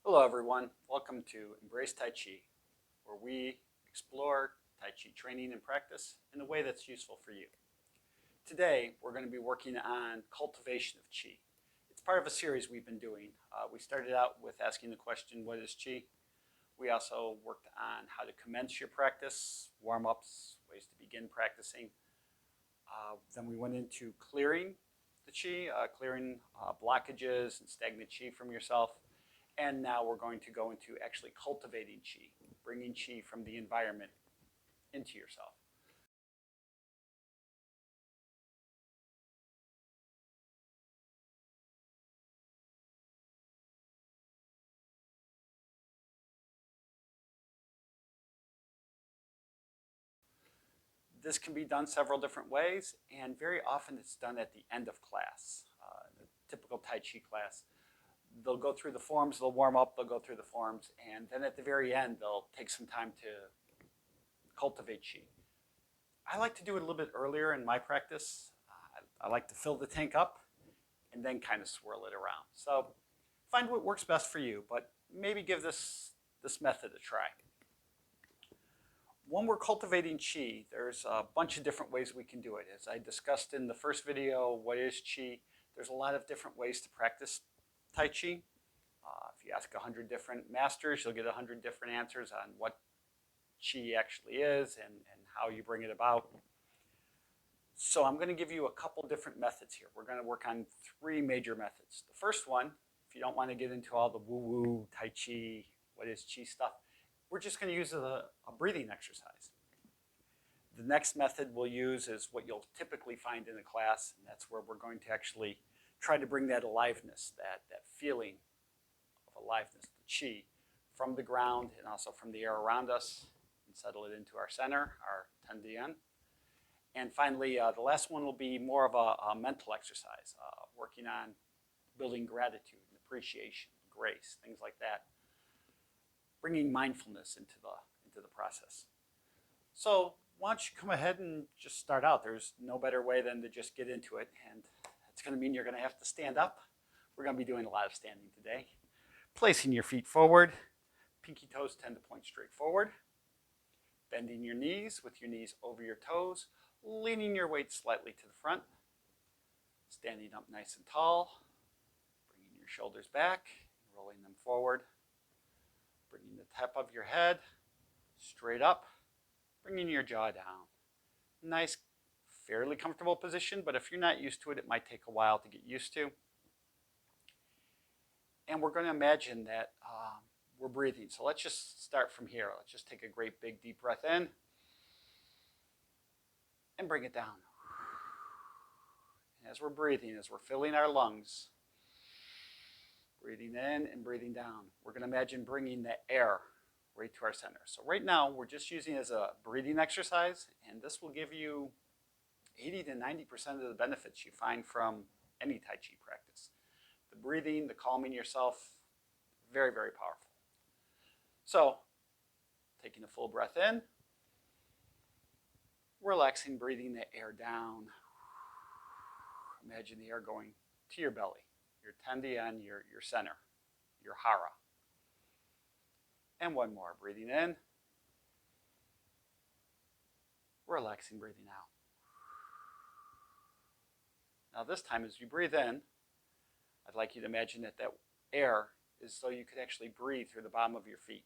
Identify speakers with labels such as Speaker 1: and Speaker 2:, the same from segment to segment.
Speaker 1: Hello everyone, welcome to Embrace Tai Chi, where we explore Tai Chi training and practice in a way that's useful for you. Today, we're going to be working on cultivation of Qi. It's part of a series we've been doing. We started out with asking the question, what is Qi? We also worked on how to commence your practice, warm-ups, ways to begin practicing. Then we went into clearing the Qi, clearing blockages and stagnant Qi from yourself. And now we're going to go into actually cultivating Qi, bringing Qi from the environment into yourself. This can be done several different ways, and very often it's done at the end of class. The typical Tai Chi class, they'll go through the forms, they'll warm up, they'll go through the forms, and then at the very end, they'll take some time to cultivate Qi. I like to do it a little bit earlier in my practice. I like to fill the tank up and then kind of swirl it around. So find what works best for you, but maybe give this method a try. When we're cultivating Qi, there's a bunch of different ways we can do it. As I discussed in the first video, what is Qi? There's a lot of different ways to practice Tai Chi. If you ask 100 different masters, you'll get 100 different answers on what Qi actually is and how you bring it about. So I'm going to give you a couple different methods here. We're going to work on three major methods. The first one, if you don't want to get into all the woo-woo, Tai Chi, what is Qi stuff, we're just going to use a breathing exercise. The next method we'll use is what you'll typically find in a class, and that's where we're going to actually try to bring that aliveness, that feeling of aliveness, the Qi, from the ground and also from the air around us, and settle it into our center, our Tendian. And finally, the last one will be more of a mental exercise, working on building gratitude and appreciation, grace, things like that, bringing mindfulness into the process. So why don't you come ahead and just start out. There's no better way than to just get into it, and it's going to mean you're going to have to stand up. We're going to be doing a lot of standing today. Placing your feet forward, pinky toes tend to point straight forward. Bending your knees with your knees over your toes, leaning your weight slightly to the front. Standing up nice and tall, bringing your shoulders back, rolling them forward. Bringing the top of your head straight up, bringing your jaw down. Nice, fairly comfortable position, but if you're not used to it, it might take a while to get used to. And we're going to imagine that we're breathing. So let's just start from here. Let's just take a great big deep breath in and bring it down. And as we're breathing, as we're filling our lungs, breathing in and breathing down, we're going to imagine bringing the air right to our center. So right now, we're just using it as a breathing exercise, and this will give you 80 to 90% of the benefits you find from any Tai Chi practice. The breathing, the calming yourself, very, very powerful. So, taking a full breath in, relaxing, breathing the air down. Imagine the air going to your belly, your Tendian, your center, your Hara. And one more, breathing in, relaxing, breathing out. Now this time as you breathe in, I'd like you to imagine that air is so you could actually breathe through the bottom of your feet.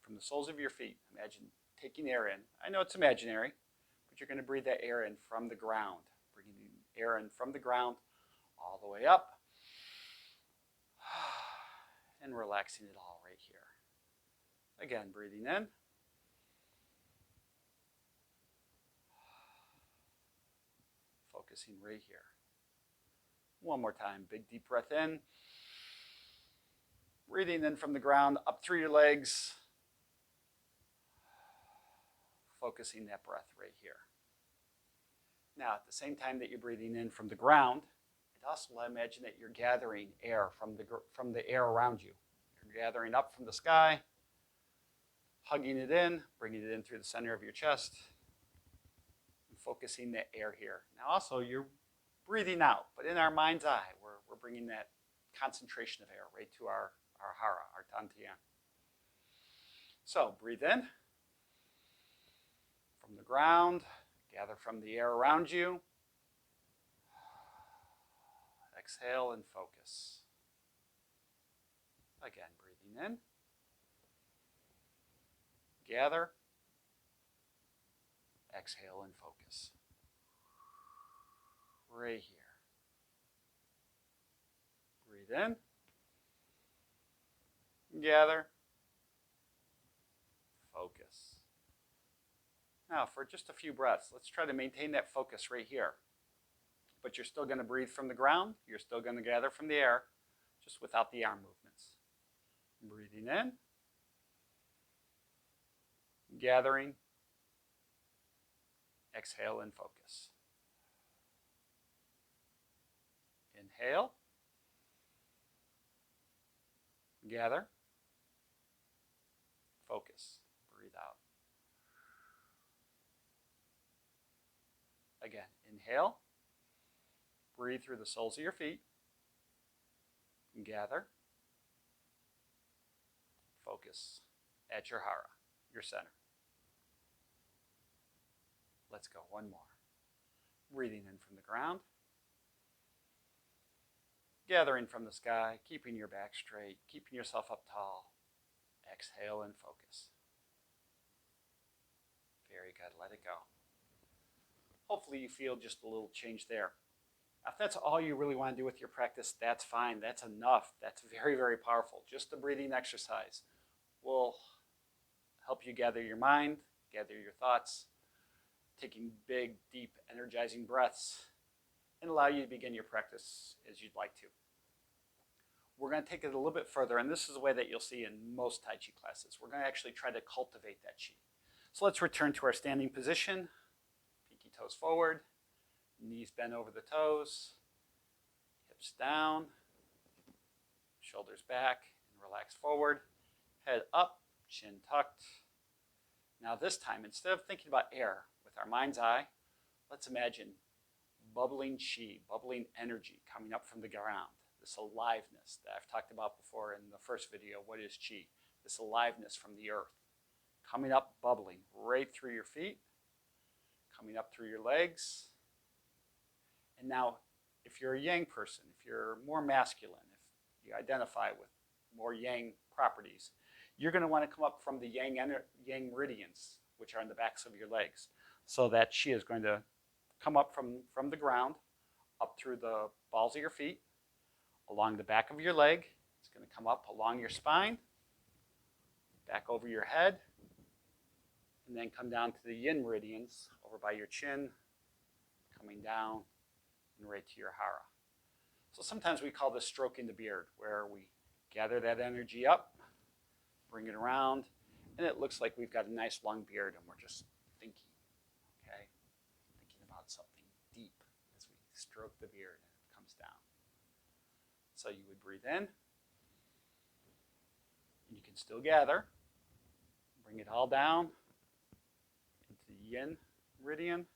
Speaker 1: From the soles of your feet, imagine taking air in. I know it's imaginary, but you're going to breathe that air in from the ground. Bringing the air in from the ground all the way up. And relaxing it all right here. Again, breathing in. Focusing right here. One more time, big deep breath in. Breathing in from the ground, up through your legs. Focusing that breath right here. Now, at the same time that you're breathing in from the ground, I'd also imagine that you're gathering air from the air around you. You're gathering up from the sky, hugging it in, bringing it in through the center of your chest, and focusing the air here. Now, also, you're breathing out, but in our mind's eye, we're bringing that concentration of air right to our hara, our dantian. So breathe in from the ground, gather from the air around you. Exhale and focus. Again, breathing in. Gather. Exhale and focus. Right here. Breathe in. Gather. Focus. Now, for just a few breaths, let's try to maintain that focus right here. But you're still going to breathe from the ground. You're still going to gather from the air, just without the arm movements. Breathing in. Gathering. Exhale and focus. Inhale. Gather. Focus. Breathe out. Again, inhale. Breathe through the soles of your feet. Gather. Focus at your hara, your center. Let's go, one more. Breathing in from the ground. Gathering from the sky, keeping your back straight, keeping yourself up tall. Exhale and focus. Very good, let it go. Hopefully you feel just a little change there. If that's all you really want to do with your practice, that's fine. That's enough. That's very, very powerful. Just the breathing exercise will help you gather your mind, gather your thoughts, taking big, deep, energizing breaths, and allow you to begin your practice as you'd like to. We're going to take it a little bit further, and this is the way that you'll see in most Tai Chi classes. We're going to actually try to cultivate that Chi. So let's return to our standing position. Pinky toes forward, knees bent over the toes, hips down, shoulders back, and relax forward. Head up, chin tucked. Now this time, instead of thinking about air with our mind's eye, let's imagine bubbling Chi, bubbling energy coming up from the ground. This aliveness that I've talked about before in the first video, what is Chi? This aliveness from the earth. Coming up, bubbling right through your feet, coming up through your legs. And now, if you're a yang person, if you're more masculine, if you identify with more yang properties, you're going to want to come up from the yang meridians, which are on the backs of your legs. So that Chi is going to come up from the ground, up through the balls of your feet, along the back of your leg. It's going to come up along your spine, back over your head, and then come down to the yin meridians over by your chin, coming down and right to your hara. So sometimes we call this stroking the beard, where we gather that energy up, bring it around, and it looks like we've got a nice long beard and we're just thinking, okay? Thinking about something deep as we stroke the beard and it comes down. So you would breathe in, and you can still gather. Bring it all down into the yin meridian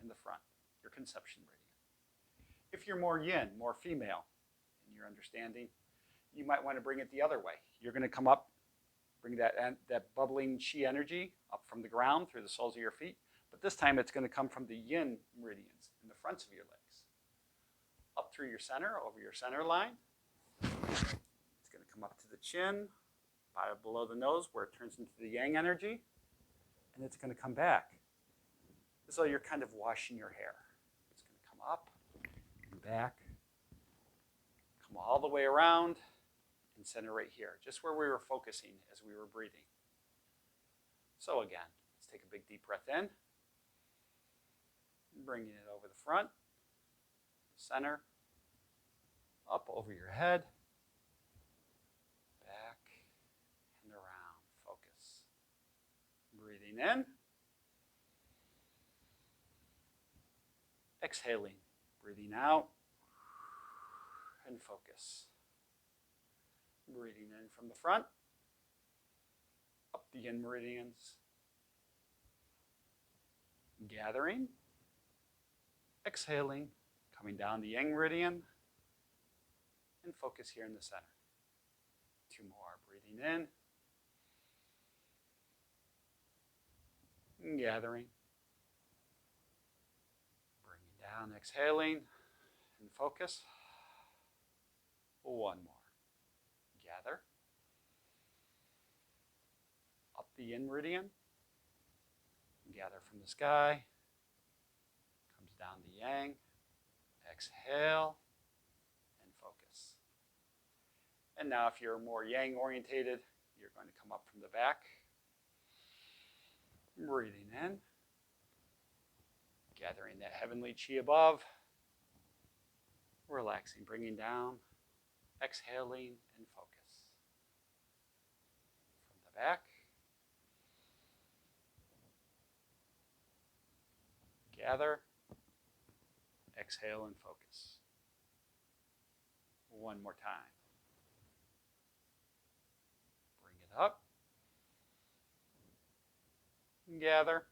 Speaker 1: in the front, your conception meridian. If you're more yin, more female in your understanding, you might want to bring it the other way. You're going to come up, bring that bubbling Chi energy up from the ground through the soles of your feet, but this time it's going to come from the yin meridians in the fronts of your legs. Up through your center, over your center line. It's going to come up to the chin, about below the nose where it turns into the yang energy, and it's going to come back as though you're kind of washing your hair. It's going to come up and back, come all the way around, and center right here, just where we were focusing as we were breathing. So again, let's take a big deep breath in, bringing it over the front, center, up over your head, back and around. Focus. Breathing in, exhaling, breathing out, and focus. Breathing in from the front, up the yin meridians, gathering, exhaling, coming down the yang meridian, and focus here in the center. 2 more. Breathing in. And gathering. Bringing down, exhaling, and focus. 1 more. Gather. Up the yin meridian. Gather from the sky. Comes down the yang. Exhale and focus. And now if you're more yang orientated, you're going to come up from the back. Breathing in. Gathering that heavenly chi above. Relaxing, bringing down. Exhaling and focus. From the back. Gather. Exhale and focus. 1 more time. Bring it up. Gather.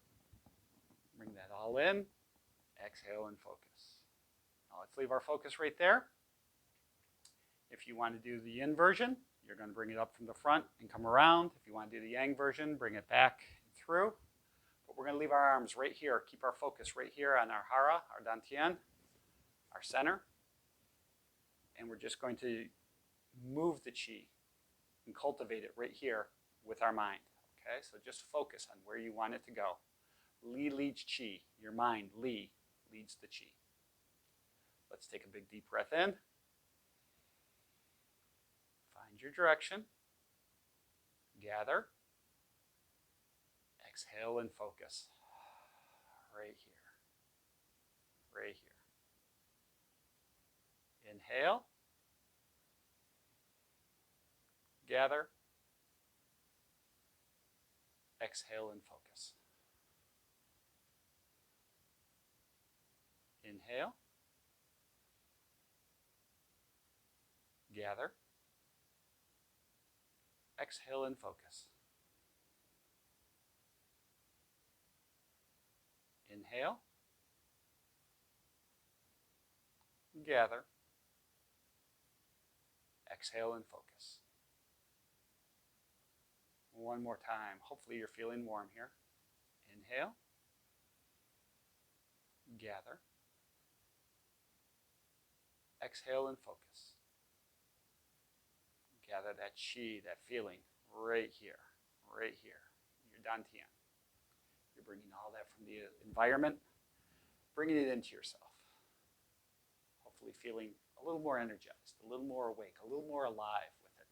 Speaker 1: Bring that all in. Exhale and focus. Now let's leave our focus right there. If you want to do the yin version, you're going to bring it up from the front and come around. If you want to do the yang version, bring it back and through. But we're going to leave our arms right here. Keep our focus right here on our hara, our dantian, our center. And we're just going to move the chi and cultivate it right here with our mind. Okay, so just focus on where you want it to go. Li leads chi. Your mind, Li, leads the chi. Let's take a big deep breath in. Find your direction. Gather. Exhale and focus. Right here. Right here. Inhale. Gather. Exhale and focus. Inhale. Gather. Exhale and focus. Inhale. Gather. Exhale and focus. 1 more time. Hopefully you're feeling warm here. Inhale. Gather. Exhale and focus. Gather that chi, that feeling right here, your dantian. You're bringing all that from the environment, bringing it into yourself. Hopefully feeling a little more energized, a little more awake, a little more alive with it.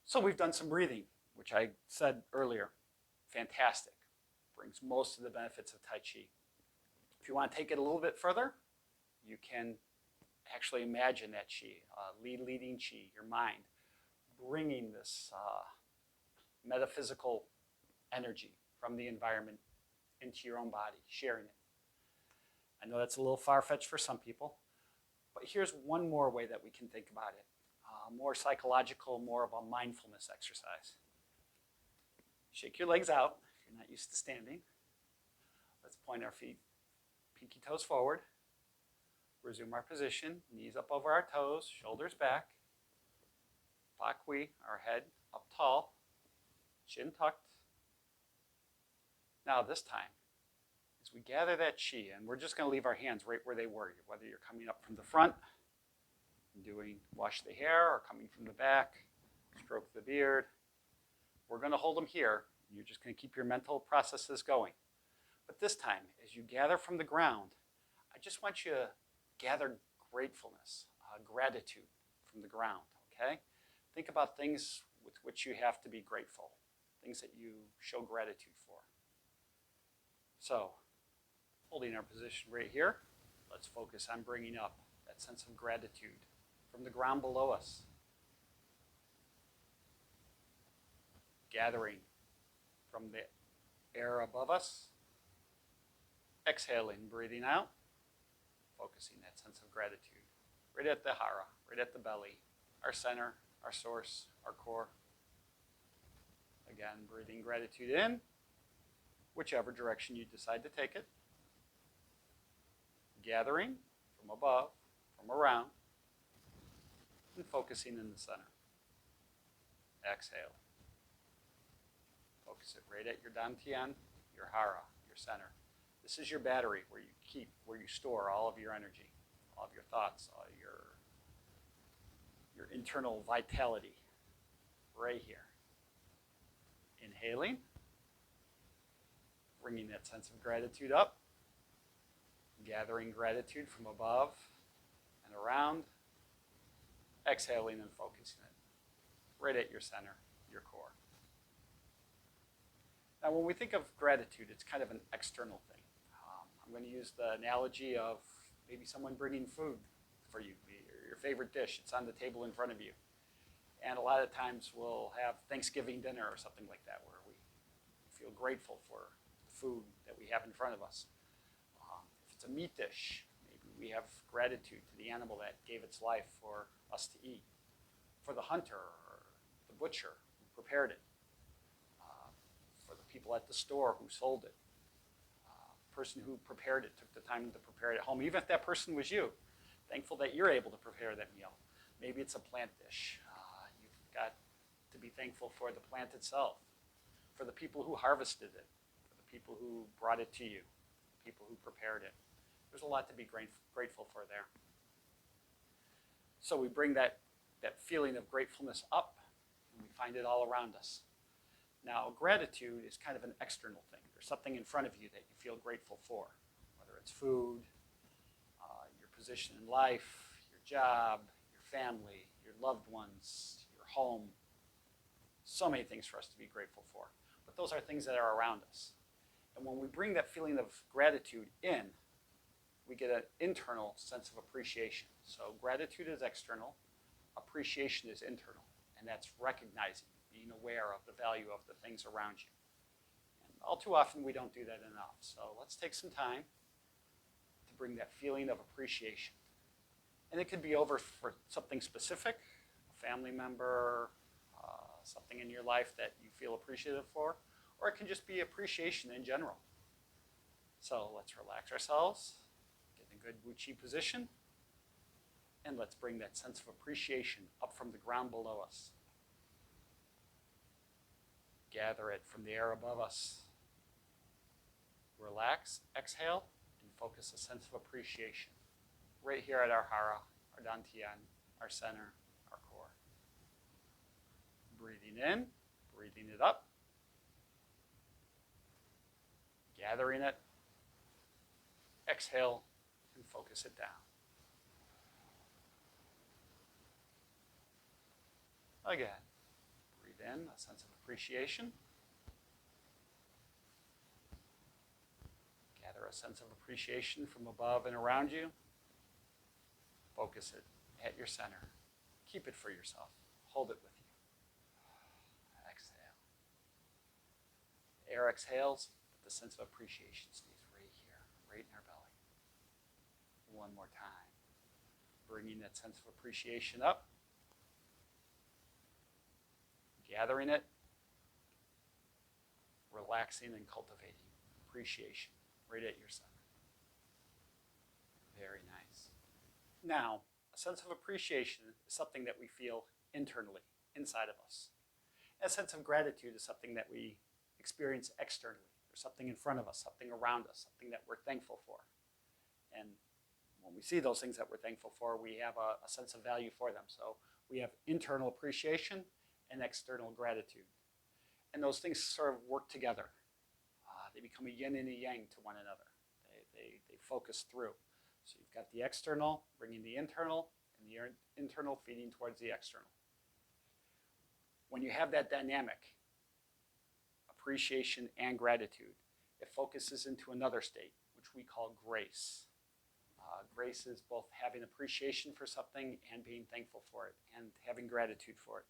Speaker 1: So we've done some breathing, which I said earlier, fantastic. Brings most of the benefits of Tai Chi. If you want to take it a little bit further, you can actually imagine that chi, leading chi, your mind, bringing this metaphysical energy from the environment into your own body, sharing it. I know that's a little far-fetched for some people, but here's one more way that we can think about it. More psychological, more of a mindfulness exercise. Shake your legs out if you're not used to standing. Let's point our feet, pinky toes forward. Resume our position, knees up over our toes, shoulders back. Fa Kui, our head up tall, chin tucked. Now this time, as we gather that chi, and we're just going to leave our hands right where they were, whether you're coming up from the front, doing wash the hair, or coming from the back, stroke the beard. We're going to hold them here. You're just going to keep your mental processes going. But this time, as you gather from the ground, I just want you to gather gratefulness, gratitude from the ground, okay? Think about things with which you have to be grateful, things that you show gratitude for. So, holding our position right here, let's focus on bringing up that sense of gratitude from the ground below us. Gathering from the air above us. Exhaling, breathing out. Focusing that sense of gratitude right at the hara, right at the belly, our center, our source, our core. Again, breathing gratitude in, whichever direction you decide to take it. Gathering from above, from around. and focusing in the center. Exhale. Focus it right at your dantian, your hara, your center. This is your battery where you keep, where you store all of your energy, all of your thoughts, all your internal vitality, right here. Inhaling, bringing that sense of gratitude up, gathering gratitude from above and around, exhaling and focusing it right at your center, your core. Now, when we think of gratitude, it's kind of an external thing. I'm going to use the analogy of maybe someone bringing food for you, your favorite dish. It's on the table in front of you. And a lot of times we'll have Thanksgiving dinner or something like that where we feel grateful for the food that we have in front of us. If it's a meat dish, maybe we have gratitude to the animal that gave its life for us to eat, for the hunter or the butcher who prepared it, for the people at the store who sold it, the person who prepared it took the time to prepare it at home, even if that person was you. Thankful that you're able to prepare that meal. Maybe it's a plant dish. You've got to be thankful for the plant itself, for the people who harvested it, for the people who brought it to you, the people who prepared it. There's a lot to be grateful for there. So we bring that feeling of gratefulness up, and we find it all around us. Now, gratitude is kind of an external thing. There's something in front of you that you feel grateful for, whether it's food, your position in life, your job, your family, your loved ones, your home. So many things for us to be grateful for. But those are things that are around us. And when we bring that feeling of gratitude in, we get an internal sense of appreciation. So gratitude is external, appreciation is internal, and that's recognizing, being aware of the value of the things around you. And all too often we don't do that enough. So let's take some time to bring that feeling of appreciation. And it could be over for something specific, a family member, something in your life that you feel appreciative for, or it can just be appreciation in general. So let's relax ourselves, get in a good Wu-Chi position, and let's bring that sense of appreciation up from the ground below us. Gather it from the air above us. Relax, exhale, and focus a sense of appreciation right here at our hara, our dantian, our center, our core. Breathing in, breathing it up, gathering it, exhale, and focus it down. Again, breathe in a sense of appreciation. Gather a sense of appreciation from above and around you. Focus it at your center. Keep it for yourself. Hold it with you. Exhale. The air exhales, but the sense of appreciation stays right here, right in our belly. One more time. Bringing that sense of appreciation up. Gathering it. Relaxing and cultivating appreciation right at your center. Very nice. Now, a sense of appreciation is something that we feel internally, inside of us. A sense of gratitude is something that we experience externally. There's something in front of us, something around us, something that we're thankful for. And when we see those things that we're thankful for, we have a sense of value for them. So we have internal appreciation and external gratitude. And those things sort of work together. They become a yin and a yang to one another. They focus through. So you've got the external bringing the internal, and the internal feeding towards the external. When you have that dynamic, appreciation and gratitude, it focuses into another state, which we call grace. Grace is both having appreciation for something and being thankful for it, and having gratitude for it.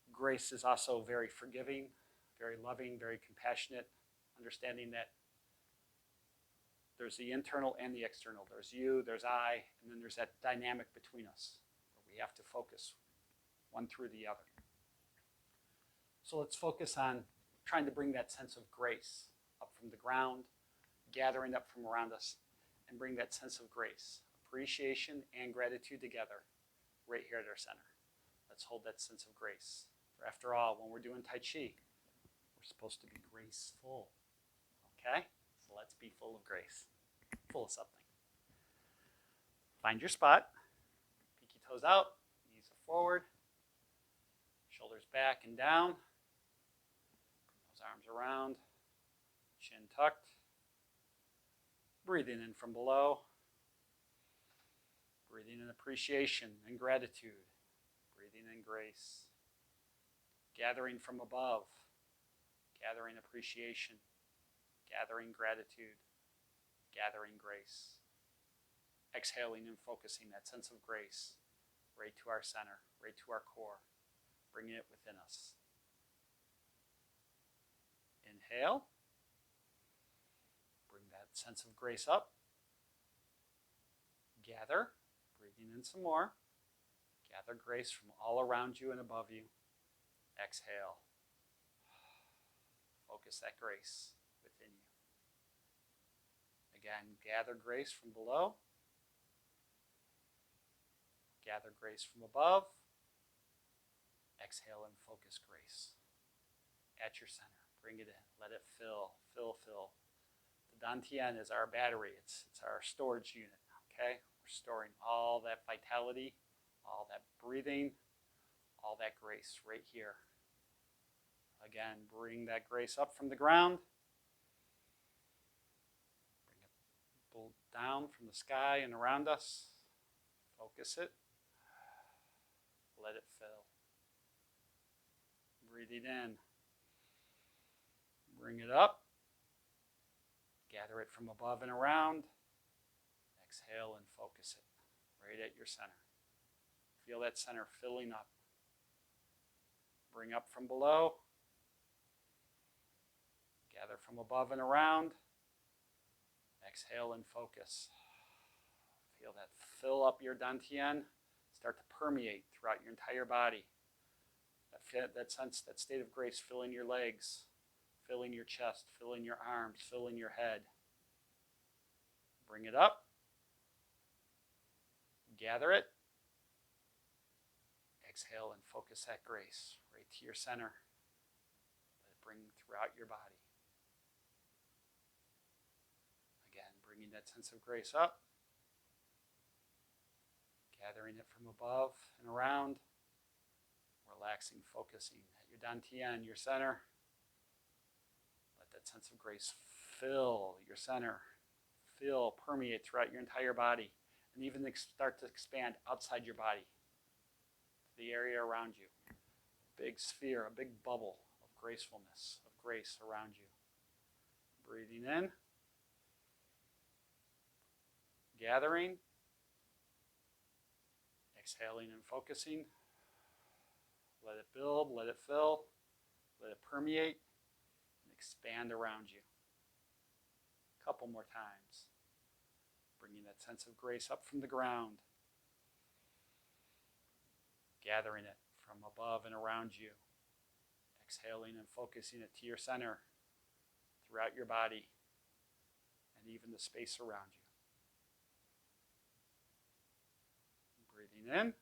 Speaker 1: Grace is also very forgiving, very loving, very compassionate, understanding that there's the internal and the external. There's you, there's I, and then there's that dynamic between us where we have to focus one through the other. So let's focus on trying to bring that sense of grace up from the ground, gathering up from around us, and bring that sense of grace, appreciation and gratitude together, right here at our center. Let's hold that sense of grace. For after all, when we're doing Tai Chi, we're supposed to be graceful. Okay? So let's be full of grace, full of something. Find your spot. Pinky toes out, knees are forward, shoulders back and down. Those arms around, chin tucked. Breathing in from below. Breathing in appreciation and gratitude. Breathing in grace. Gathering from above. Gathering appreciation. Gathering gratitude. Gathering grace. Exhaling and focusing that sense of grace right to our center, right to our core, bringing it within us. Inhale. Bring that sense of grace up. Gather. Breathing in some more. Gather grace from all around you and above you. Exhale. Focus that grace within you. Again, gather grace from below. Gather grace from above. Exhale and focus grace. At your center. Bring it in. Let it fill, fill, fill. The Dantian is our battery. It's our storage unit. Okay? We're storing all that vitality, all that breathing, all that grace right here. Again, bring that grace up from the ground. Bring it down from the sky and around us. Focus it. Let it fill. Breathing in. Bring it up. Gather it from above and around. Exhale and focus it right at your center. Feel that center filling up. Bring up from below. Gather from above and around. Exhale and focus. Feel that fill up your Dantian. Start to permeate throughout your entire body. That sense, that state of grace filling your legs, filling your chest, filling your arms, filling your head. Bring it up. Gather it. Exhale and focus that grace right to your center. Let it bring throughout your body. Again, bringing that sense of grace up. Gathering it from above and around. Relaxing, focusing at your Dantian, your center. Let that sense of grace fill your center. Fill, permeate throughout your entire body. And even start to expand outside your body. To the area around you. A big sphere, a big bubble of gracefulness, of grace around you. Breathing in. Gathering. Exhaling and focusing. Let it build, let it fill, let it permeate, and expand around you. A couple more times. Bringing that sense of grace up from the ground. Gathering it from above and around you. Exhaling and focusing it to your center, throughout your body, and even the space around you. Breathing in.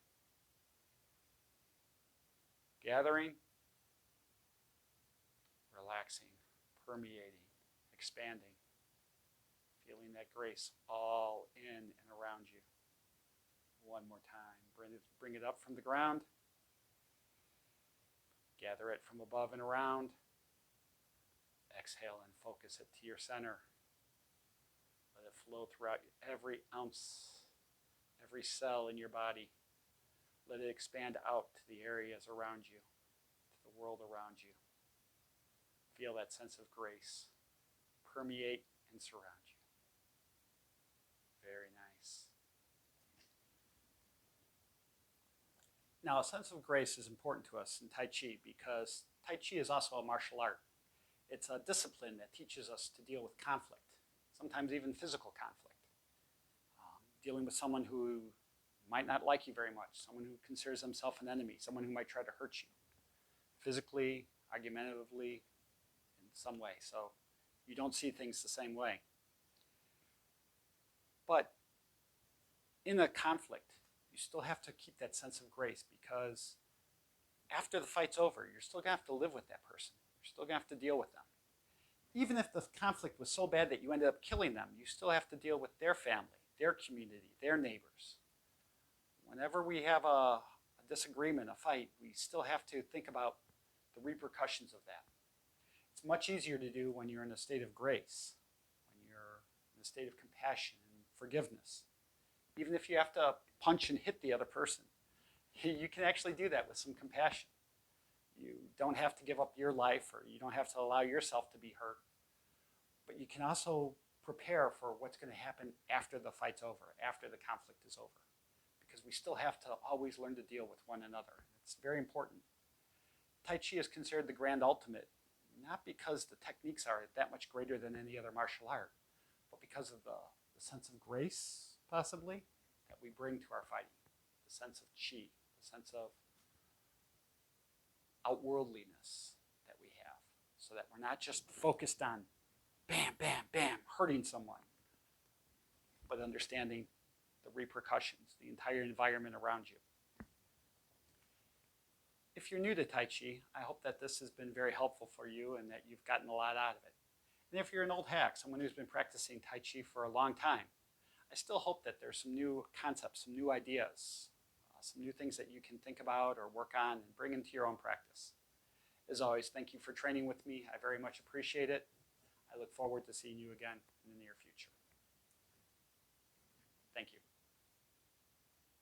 Speaker 1: Gathering, relaxing, permeating, expanding, feeling that grace all in and around you. One more time. Bring it up from the ground. Gather it from above and around. Exhale and focus it to your center. Let it flow throughout every ounce, every cell in your body. Let it expand out to the areas around you, to the world around you. Feel that sense of grace permeate and surround you. Very nice. Now, a sense of grace is important to us in Tai Chi because Tai Chi is also a martial art. It's a discipline that teaches us to deal with conflict, sometimes even physical conflict. Dealing with someone who might not like you very much, someone who considers himself an enemy, someone who might try to hurt you, physically, argumentatively, in some way. So you don't see things the same way. But in a conflict, you still have to keep that sense of grace, because after the fight's over, you're still going to have to live with that person. You're still going to have to deal with them. Even if the conflict was so bad that you ended up killing them, you still have to deal with their family, their community, their neighbors. Whenever we have a disagreement, a fight, we still have to think about the repercussions of that. It's much easier to do when you're in a state of grace, when you're in a state of compassion and forgiveness. Even if you have to punch and hit the other person, you can actually do that with some compassion. You don't have to give up your life, or you don't have to allow yourself to be hurt. But you can also prepare for what's going to happen after the fight's over, after the conflict is over. Because we still have to always learn to deal with one another. It's very important. Tai Chi is considered the grand ultimate, not because the techniques are that much greater than any other martial art, but because of the sense of grace, possibly, that we bring to our fighting. The sense of chi, the sense of outworldliness that we have, so that we're not just focused on bam, bam, bam, hurting someone, but understanding the repercussions, the entire environment around you. If you're new to Tai Chi, I hope that this has been very helpful for you and that you've gotten a lot out of it. And if you're an old hack, someone who's been practicing Tai Chi for a long time, I still hope that there's some new concepts, some new ideas, some new things that you can think about or work on and bring into your own practice. As always, thank you for training with me. I very much appreciate it. I look forward to seeing you again in the near future.